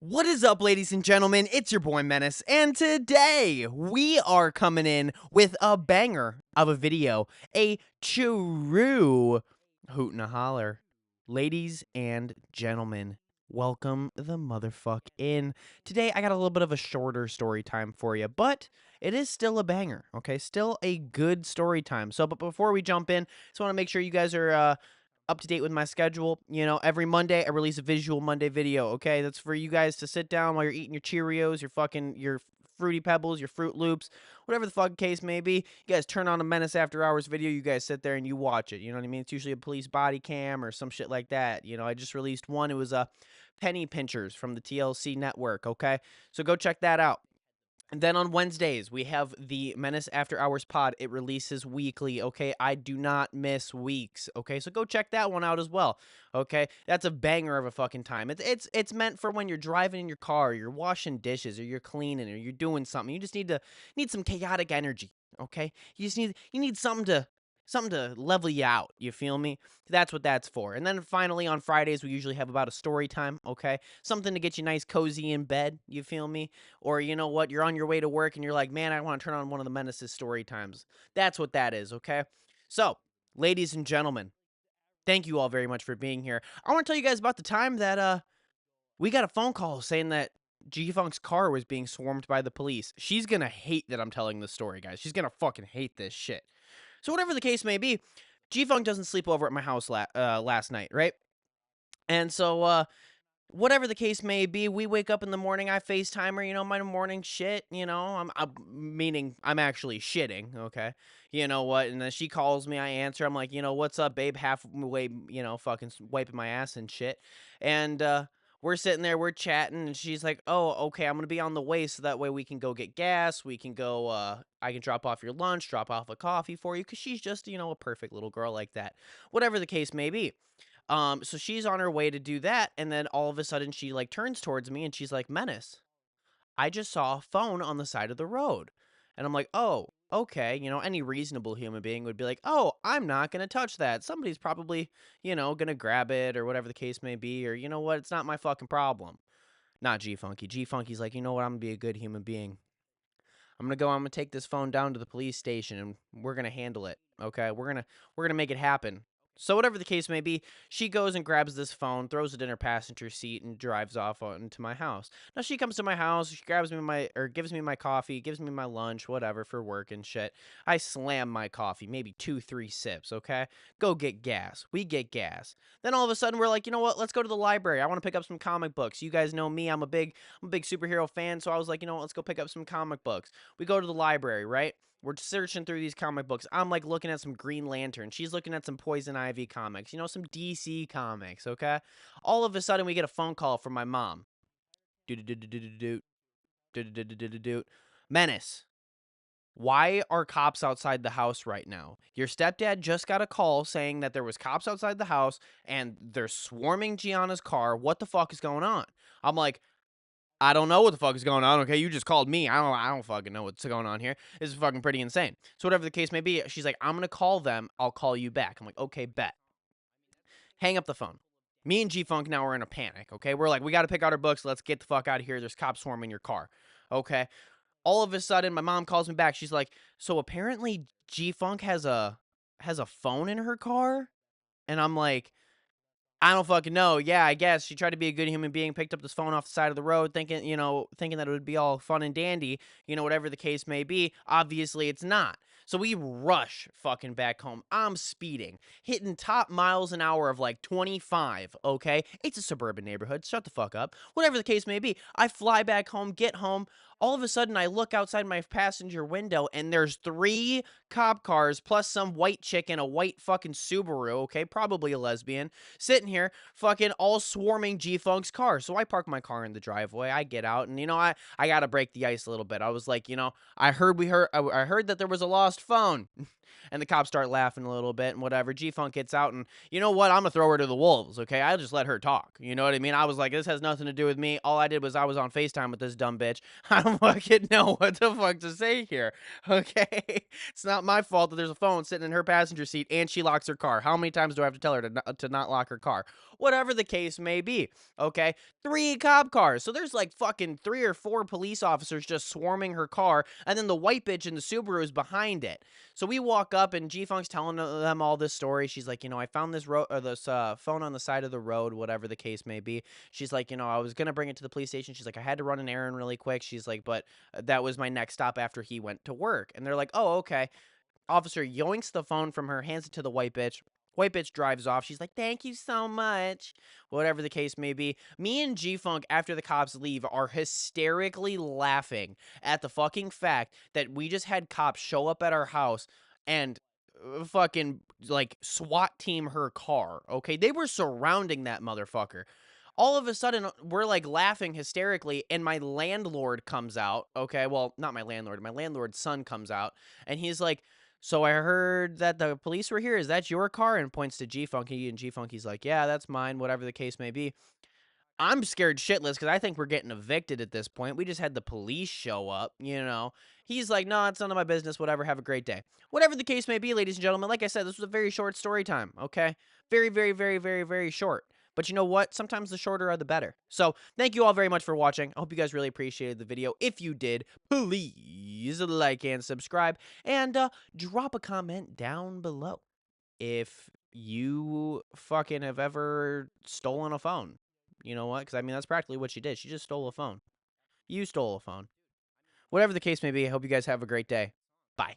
What is up, ladies and gentlemen? It's your boy Menace, and today we are coming in with a banger of a video, a true hoot and a holler. Ladies and gentlemen, welcome the motherfuck in. Today I got a little bit of a shorter story time for you, but it is still a banger, okay? Still a good story time. But before we jump in, just want to make sure you guys are up to date with my schedule. You know, every Monday I release a visual Monday video, okay? That's for you guys to sit down while you're eating your Cheerios, your Fruity Pebbles, your Fruit Loops, whatever the fuck case may be. You guys turn on a Menace After Hours video, you guys sit there and you watch it. You know what I mean? It's usually a police body cam or some shit like that. You know, I just released one. It was Penny Pinchers from the TLC network, okay? So go check that out. And then on Wednesdays, we have the Menace After Hours pod. It releases weekly, okay? I do not miss weeks, okay? So go check that one out as well, okay? That's a banger of a fucking time. It's meant for when you're driving in your car, or you're washing dishes, or you're cleaning, or you're doing something. You just need some chaotic energy, okay? You need something to level you out. You feel me? That's what that's for. And then finally on Fridays, we usually have about a story time, okay? Something to get you nice cozy in bed. You feel me? Or you know what, you're on your way to work and you're like, man, I want to turn on one of the Menace's story times. That's what that is, okay? So, ladies and gentlemen, thank you all very much for being here. I want to tell you guys about the time that we got a phone call saying that G-Funk's car was being swarmed by the police. She's gonna hate that I'm telling this story, guys. She's gonna fucking hate this shit. So whatever the case may be, G-Funk doesn't sleep over at my house last night, right? And so whatever the case may be, we wake up in the morning. I FaceTime her, my morning shit. Meaning I'm actually shitting. Okay, you know what? And then she calls me. I answer. I'm like, what's up, babe? Halfway, fucking wiping my ass and shit. And we're sitting there, we're chatting, and she's like, oh, okay, I'm gonna be on the way, so that way we can go get gas. We can go. I can drop off your lunch, drop off a coffee for you, because she's just, a perfect little girl like that. Whatever the case may be. So she's on her way to do that, and then all of a sudden she like turns towards me and she's like, Menace, I just saw a phone on the side of the road. And I'm like, oh, okay. Any reasonable human being would be like, oh, I'm not gonna touch that. Somebody's probably, gonna grab it or whatever the case may be, or you know what, it's not my fucking problem. Not G Funky. G Funky's like, you know what, I'm gonna be a good human being. I'm gonna take this phone down to the police station and we're gonna handle it. Okay. We're gonna make it happen. So whatever the case may be, she goes and grabs this phone, throws it in her passenger seat, and drives off into my house. Now she comes to my house, she grabs me gives me my coffee, gives me my lunch, whatever, for work and shit. I slam my coffee, maybe 2, 3 sips, okay? Go get gas. We get gas. Then all of a sudden we're like, you know what? Let's go to the library. I want to pick up some comic books. You guys know me. I'm a big superhero fan, so I was like, you know what? Let's go pick up some comic books. We go to the library, right? We're searching through these comic books. I'm like looking at some Green Lantern. She's looking at some Poison Ivy comics, some DC comics, okay? All of a sudden, we get a phone call from my mom. Doot, Menace, why are cops outside the house right now? Your stepdad just got a call saying that there was cops outside the house and they're swarming Gianna's car. What the fuck is going on? I'm like, I don't know what the fuck is going on. Okay, you just called me. I don't fucking know what's going on here. This is fucking pretty insane. So whatever the case may be, she's like, I'm gonna call them. I'll call you back. I'm like, okay, bet. Hang up the phone. Me and G Funk now are in a panic. Okay, we're like, we got to pick out our books. Let's get the fuck out of here. There's cops swarming your car. Okay. All of a sudden, my mom calls me back. She's like, so apparently G Funk has a phone in her car, and I'm like, I don't fucking know. Yeah, I guess she tried to be a good human being, picked up this phone off the side of the road, thinking that it would be all fun and dandy, whatever the case may be. Obviously, it's not. So we rush fucking back home. I'm speeding, hitting top miles an hour of like 25, okay? It's a suburban neighborhood. Shut the fuck up. Whatever the case may be, I fly back home, get home. All of a sudden, I look outside my passenger window, and there's 3 cop cars plus some white chick in a white fucking Subaru, okay? Probably a lesbian, sitting here fucking all swarming G-Funk's car. So I park my car in the driveway. I get out and I got to break the ice a little bit. I was like, I heard that there was a lost phone. And the cops start laughing a little bit and whatever. G-Funk gets out and you know what? I'm gonna throw her to the wolves, okay? I'll just let her talk. You know what I mean? I was like, this has nothing to do with me. All I did was I was on FaceTime with this dumb bitch. I don't fucking know what the fuck to say here, okay? It's not my fault that there's a phone sitting in her passenger seat and she locks her car. How many times do I have to tell her to not lock her car? whatever the case may be. Okay. 3 cop cars. So there's like fucking 3 or 4 police officers just swarming her car. And then the white bitch in the Subaru is behind it. So we walk up and G Funk's telling them all this story. She's like, I found this phone on the side of the road, whatever the case may be. She's like, I was gonna bring it to the police station. She's like, I had to run an errand really quick. She's like, but that was my next stop after he went to work. And they're like, oh, okay. Officer yoinks the phone from her, hands it to the white bitch. White bitch drives off. She's like, thank you so much. Whatever the case may be. Me and G Funk, after the cops leave, are hysterically laughing at the fucking fact that we just had cops show up at our house and fucking like SWAT team her car. Okay. They were surrounding that motherfucker. All of a sudden, we're like laughing hysterically, and my landlord comes out. Okay. Well, not my landlord. My landlord's son comes out, and he's like, so I heard that the police were here. Is that your car? And points to G Funky, and G Funky's like, yeah, that's mine, whatever the case may be. I'm scared shitless because I think we're getting evicted at this point. We just had the police show up. He's like, no, it's none of my business, whatever, have a great day. Whatever the case may be, ladies and gentlemen, like I said, this was a very short story time, okay? Very, very, very, very, very short. But you know what? Sometimes the shorter are the better. So thank you all very much for watching. I hope you guys really appreciated the video. If you did, please like and subscribe. And drop a comment down below if you fucking have ever stolen a phone. You know what? Because, I mean, that's practically what she did. She just stole a phone. You stole a phone. Whatever the case may be, I hope you guys have a great day. Bye.